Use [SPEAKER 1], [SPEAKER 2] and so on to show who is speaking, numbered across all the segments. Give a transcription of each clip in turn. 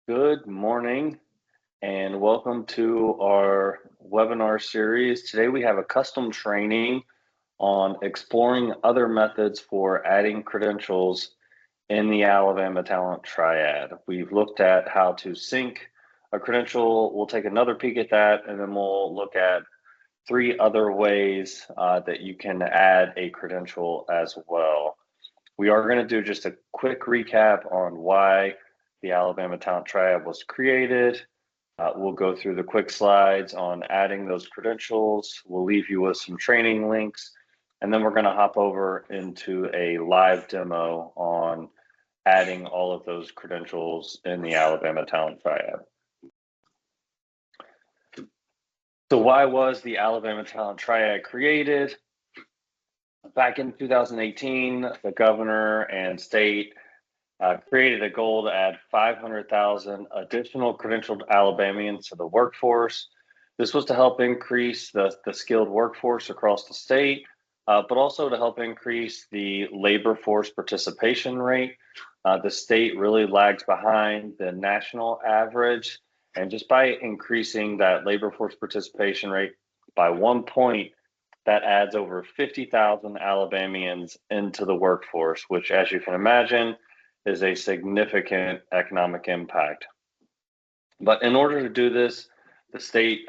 [SPEAKER 1] Good morning and welcome to our webinar series. Today we have a custom training on exploring other methods for adding credentials in the Alabama Talent Triad. We've looked at how to sync a credential. We'll take another peek at that, and then we'll look at three other ways that you can add a credential as well. We are going to do just a quick recap on why the Alabama Talent Triad was created. We'll go through the quick slides on adding those credentials. We'll leave you with some training links, and then we're going to hop over into a live demo on adding all of those credentials in the Alabama Talent Triad. So why was the Alabama Talent Triad created? Back in 2018, the governor and state created a goal to add 500,000 additional credentialed Alabamians to the workforce. This was to help increase the skilled workforce across the state, but also to help increase the labor force participation rate. The state really lags behind the national average, and just by increasing that labor force participation rate by 1 point, that adds over 50,000 Alabamians into the workforce, which, as you can imagine, is a significant economic impact. But in order to do this, the state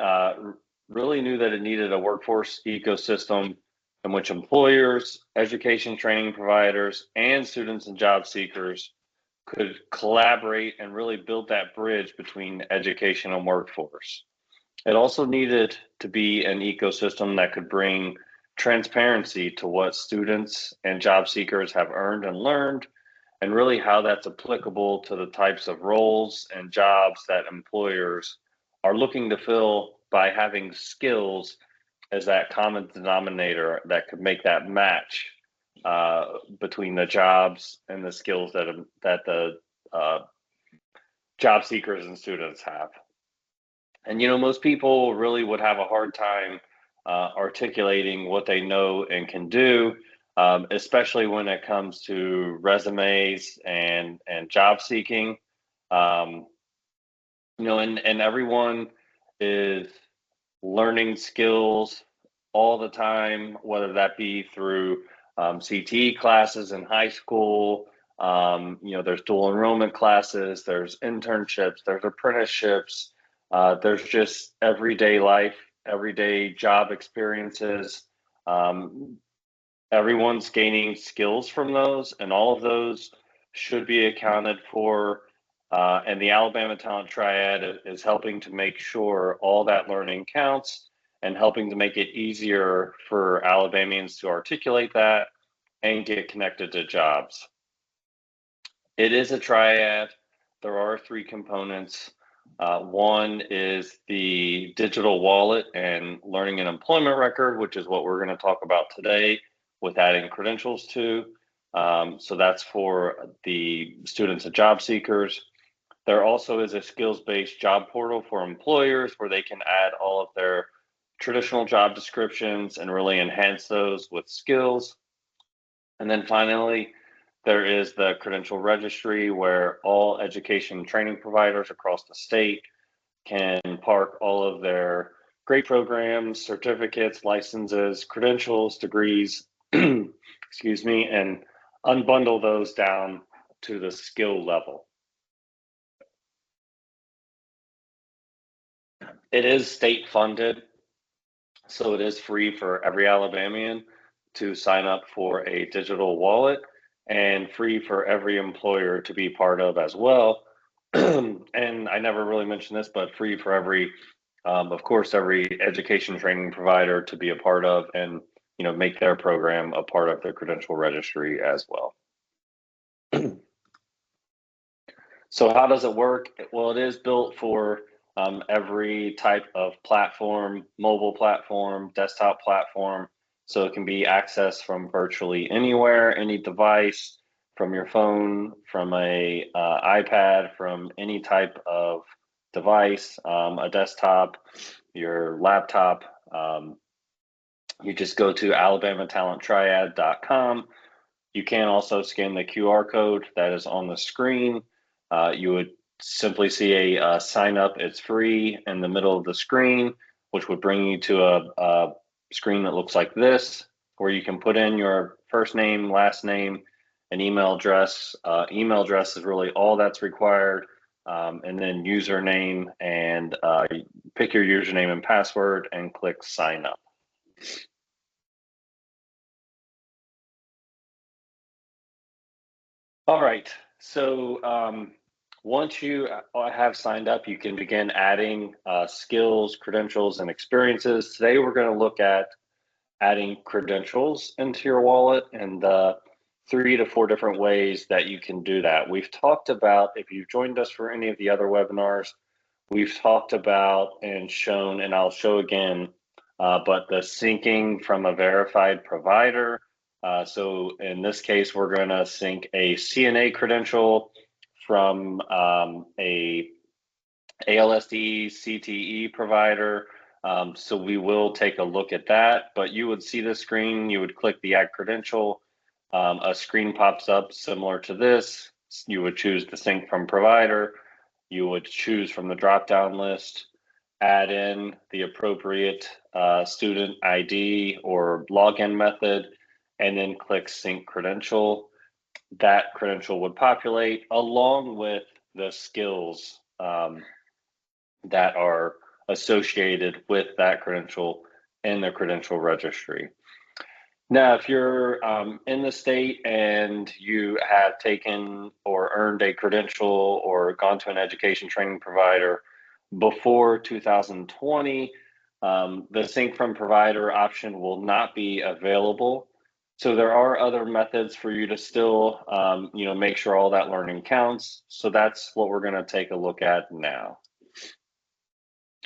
[SPEAKER 1] really knew that it needed a workforce ecosystem in which employers, education training providers, and students and job seekers could collaborate and really build that bridge between education and workforce. It also needed to be an ecosystem that could bring transparency to what students and job seekers have earned and learned, and really how that's applicable to the types of roles and jobs that employers are looking to fill by having skills as that common denominator that could make that match between the jobs and the skills that the job seekers and students have. And most people really would have a hard time articulating what they know and can do, especially when it comes to resumes and job seeking. And everyone is learning skills all the time, whether that be through CTE classes in high school. There's dual enrollment classes, there's internships, there's apprenticeships. There's just everyday life, everyday job experiences. Everyone's gaining skills from those, and all of those should be accounted for. And the Alabama Talent Triad is helping to make sure all that learning counts and helping to make it easier for Alabamians to articulate that and get connected to jobs. It is a triad. There are three components. One is the digital wallet and learning and employment record, which is what we're going to talk about today with adding credentials to. So that's for the students and job seekers. There also is a skills-based job portal for employers where they can add all of their traditional job descriptions and really enhance those with skills. And then finally, there is the credential registry where all education training providers across the state can park all of their great programs, certificates, licenses, credentials, degrees, excuse me, and unbundle those down to the skill level. It is state funded, so it is free for every Alabamian to sign up for a digital wallet, and free for every employer to be part of as well. And I never really mentioned this, but free for every, of course, every education training provider to be a part of and make their program a part of their credential registry as well. So how does it work? Well, it is built for every type of platform, mobile platform, desktop platform. So it can be accessed from virtually anywhere, any device, from your phone, from a iPad, from any type of device, a desktop, your laptop. You just go to alabamatalenttriad.com. You can also scan the QR code that is on the screen. You would simply see a sign up, it's free in the middle of the screen, which would bring you to a screen that looks like this, where you can put in your first name, last name, an email address. Email address is really all that's required. And then username, and pick your username and password and click sign up. All right, so once you have signed up, you can begin adding skills, credentials, and experiences. Today, we're going to look at adding credentials into your wallet and 3 to 4 different ways that you can do that. We've talked about, if you've joined us for any of the other webinars, we've talked about and shown, and I'll show again, but the syncing from a verified provider. So in this case, we're going to sync a CNA credential from a ALSD CTE provider. So we will take a look at that, but you would see the screen, you would click the add credential, a screen pops up similar to this. You would choose the sync from provider, you would choose from the drop-down list, add in the appropriate student ID or login method, and then click sync credential. That credential would populate along with the skills that are associated with that credential in the credential registry. Now, if you're in the state and you have taken or earned a credential or gone to an education training provider before 2020, the sync from provider option will not be available. So there are other methods for you to still, make sure all that learning counts. So that's what we're going to take a look at now.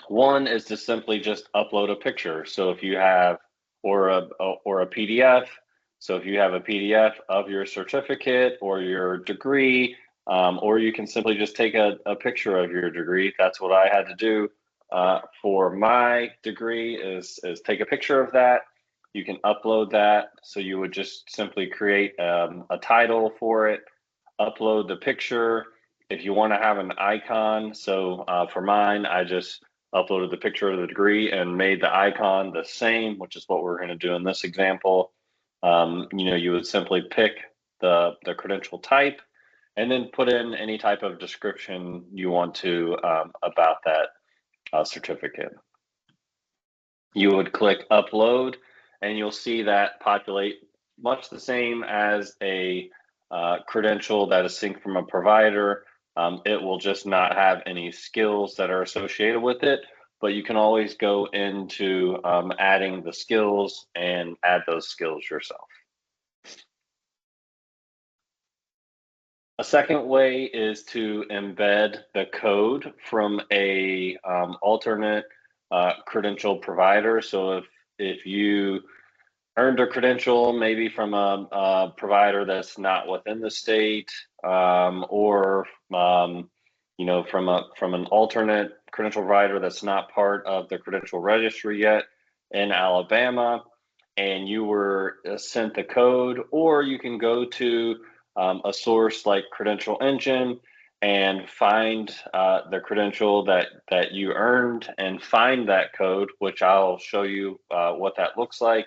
[SPEAKER 1] One is to simply just upload a picture. So if you have, or a PDF. So if you have a PDF of your certificate or your degree, or you can simply just take a picture of your degree. That's what I had to do for my degree is take a picture of that. You can upload that. So you would just simply create a title for it, upload the picture. If you want to have an icon, so for mine, I just uploaded the picture of the degree and made the icon the same, which is what we're going to do in this example. You would simply pick the credential type and then put in any type of description you want to about that certificate. You would click upload and you'll see that populate much the same as a credential that is synced from a provider. It will just not have any skills that are associated with it, but you can always go into adding the skills and add those skills yourself. A second way is to embed the code from a alternate credential provider. So if you earned a credential maybe from a provider that's not within the state, or from an alternate credential provider that's not part of the credential registry yet in Alabama, and you were sent the code, or you can go to a source like Credential Engine and find the credential that you earned and find that code, which I'll show you what that looks like.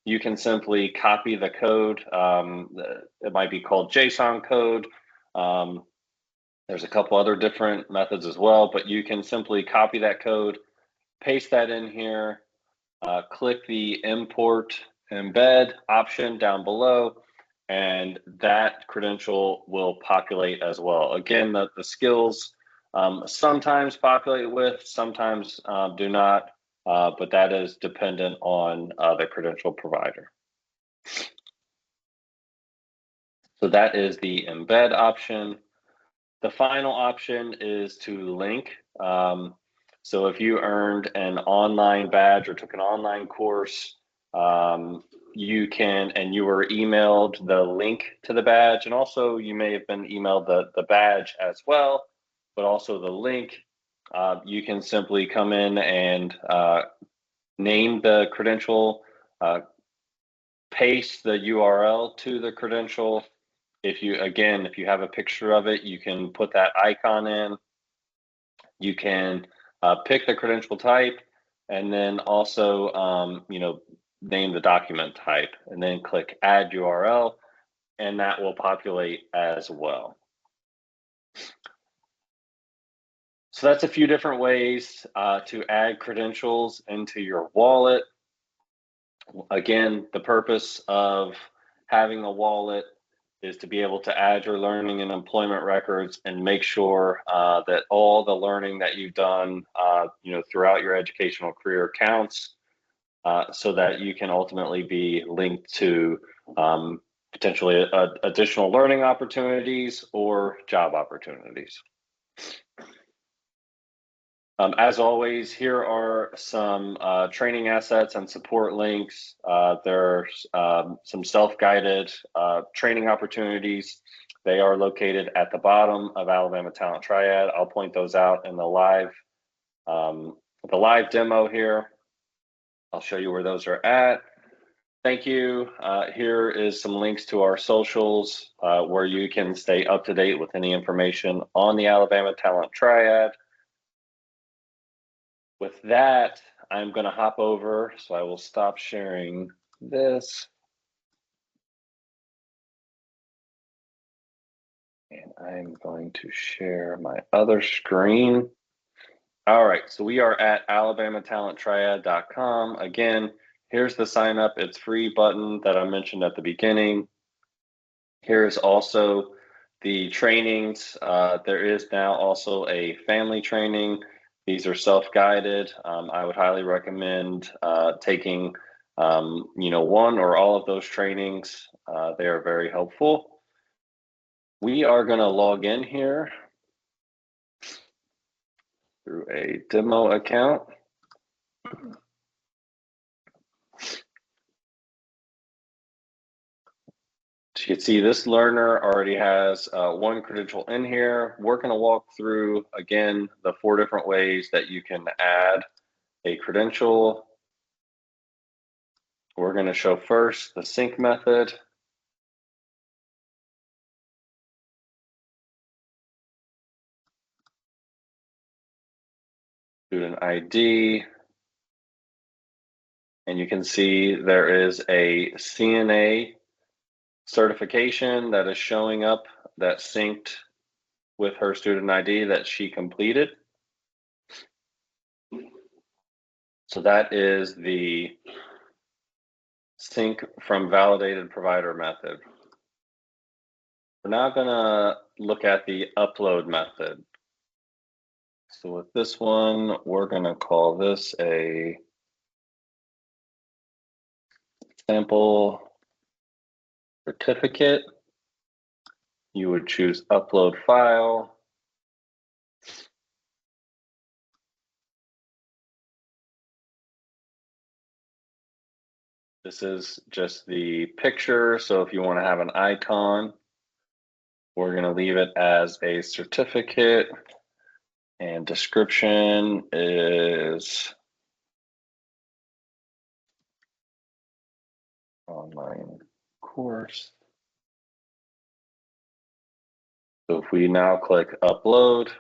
[SPEAKER 1] You can simply copy the code. It might be called JSON code. There's a couple other different methods as well, but you can simply copy that code, paste that in here, click the import embed option down below, and that credential will populate as well. Again, the skills sometimes populate with, sometimes do not, but that is dependent on the credential provider. So that is the embed option. The final option is to link. So if you earned an online badge or took an online course, you can, and you were emailed the link to the badge, and also you may have been emailed the badge as well, but also the link. You can simply come in and name the credential, paste the URL to the credential, if you have a picture of it, you can put that icon in. You can pick the credential type, and then also, name the document type, and then click Add URL, and that will populate as well. So that's a few different ways to add credentials into your wallet. Again, the purpose of having a wallet is to be able to add your learning and employment records and make sure that all the learning that you've done, throughout your educational career counts, so that you can ultimately be linked to potentially additional learning opportunities or job opportunities. As always, here are some training assets and support links. There's some self-guided training opportunities. They are located at the bottom of Alabama Talent Triad. I'll point those out in the live demo here. I'll show you where those are at. Thank you. Here is some links to our socials where you can stay up to date with any information on the Alabama Talent Triad. With that, I'm going to hop over, so I will stop sharing this. And I'm going to share my other screen. All right, so we are at alabamatalenttriad.com. Again, here's the sign up, it's free button that I mentioned at the beginning. Here's also the trainings. There is now also a family training. These are self-guided. I would highly recommend taking one or all of those trainings. They are very helpful. We are going to log in here through a demo account. So you can see this learner already has one credential in here. We're going to walk through, again, the 4 different ways that you can add a credential. We're going to show first the sync method. Student ID. And you can see there is a CNA certification that is showing up that synced with her student ID that she completed. So that is the sync from validated provider method. We're now going to look at the upload method. So with this one, we're going to call this a sample certificate. You would choose upload file. This is just the picture. So if you want to have an icon, we're going to leave it as a certificate, and description is online course. So if we now click upload,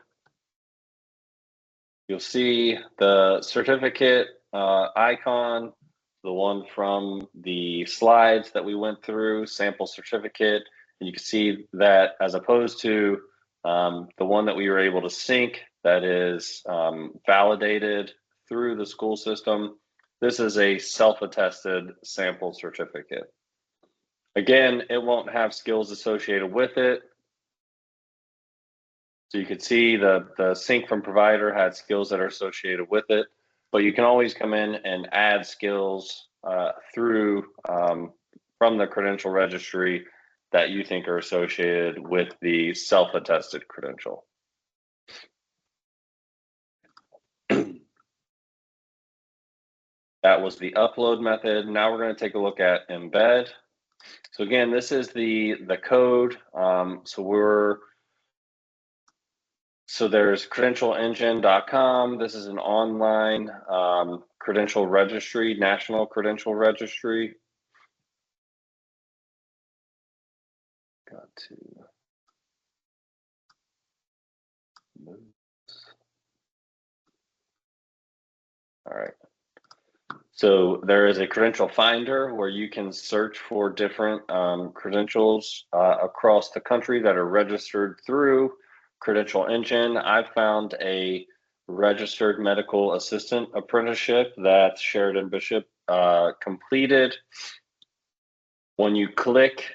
[SPEAKER 1] you'll see the certificate icon, the one from the slides that we went through, sample certificate. And you can see that as opposed to the one that we were able to sync that is validated through the school system, this is a self-attested sample certificate. Again, it won't have skills associated with it. So you could see the sync from provider had skills that are associated with it, but you can always come in and add skills through from the credential registry that you think are associated with the self-attested credential. That was the upload method. Now we're going to take a look at embed. So again, this is the code. So there's credentialengine.com. This is an online credential registry, national credential registry. Got to move. All right. So there is a credential finder where you can search for different credentials across the country that are registered through Credential Engine. I found a registered medical assistant apprenticeship that Sheridan Bishop completed. When you click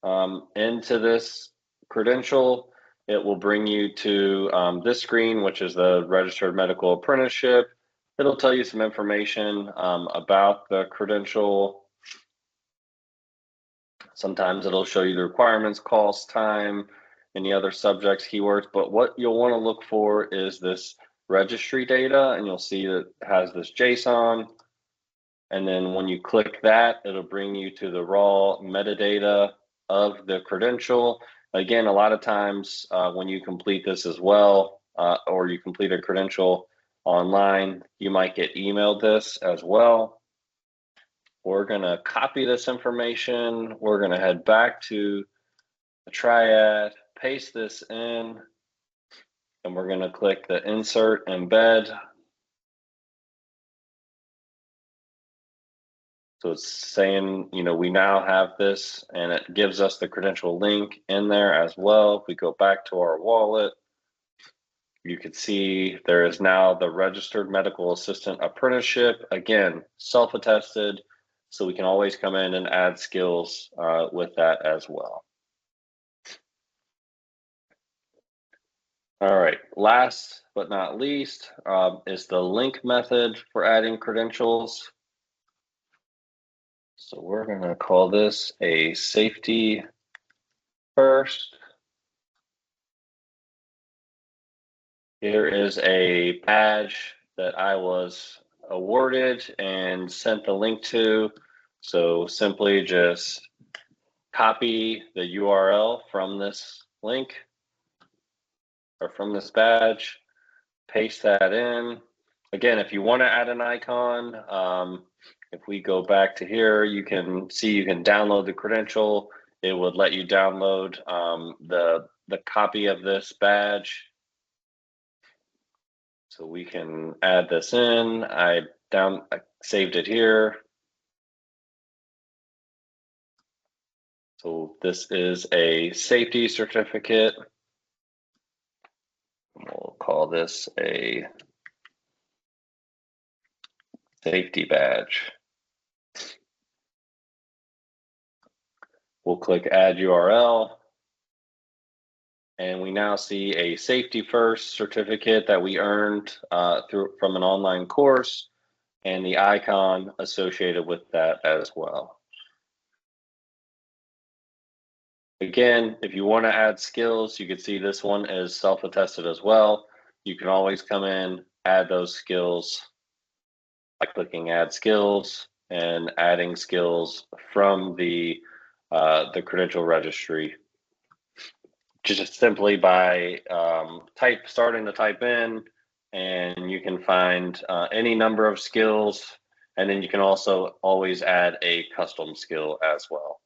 [SPEAKER 1] into this credential, it will bring you to this screen, which is the registered medical apprenticeship. It'll tell you some information about the credential. Sometimes it'll show you the requirements, cost, time, any other subjects, keywords. But what you'll want to look for is this registry data, and you'll see that it has this JSON. And then when you click that, it'll bring you to the raw metadata of the credential. Again, a lot of times when you complete this as well, or you complete a credential online, you might get emailed this as well. We're gonna copy this information. We're gonna head back to the Triad, paste this in, and we're gonna click the insert embed. So it's saying, we now have this, and it gives us the credential link in there as well. If we go back to our wallet, you can see there is now the registered medical assistant apprenticeship. Again, self-attested, so we can always come in and add skills with that as well. All right, last but not least is the link method for adding credentials. So we're gonna call this a safety first. Here is a badge that I was awarded and sent the link to. So simply just copy the URL from this link or from this badge, paste that in. Again, if you want to add an icon, if we go back to here, you can see you can download the credential. It would let you download the copy of this badge. So we can add this in. I saved it here. So this is a safety certificate. We'll call this a safety badge. We'll click add URL. And we now see a safety first certificate that we earned from an online course, and the icon associated with that as well. Again, if you want to add skills, you can see this one is self-attested as well. You can always come in, add those skills by clicking add skills and adding skills from the credential registry. Just simply by starting to type in, and you can find any number of skills, and then you can also always add a custom skill as well.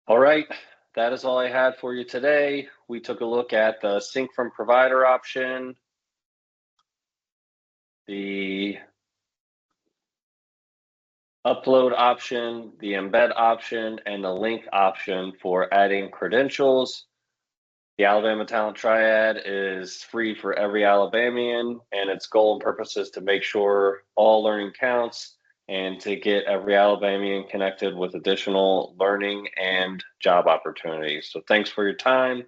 [SPEAKER 1] All right, that is all I had for you today. We took a look at the sync from provider option, the upload option, the embed option, and the link option for adding credentials. The Alabama Talent Triad is free for every Alabamian, and its goal and purpose is to make sure all learning counts and to get every Alabamian connected with additional learning and job opportunities. So thanks for your time,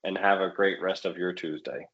[SPEAKER 1] and have a great rest of your Tuesday.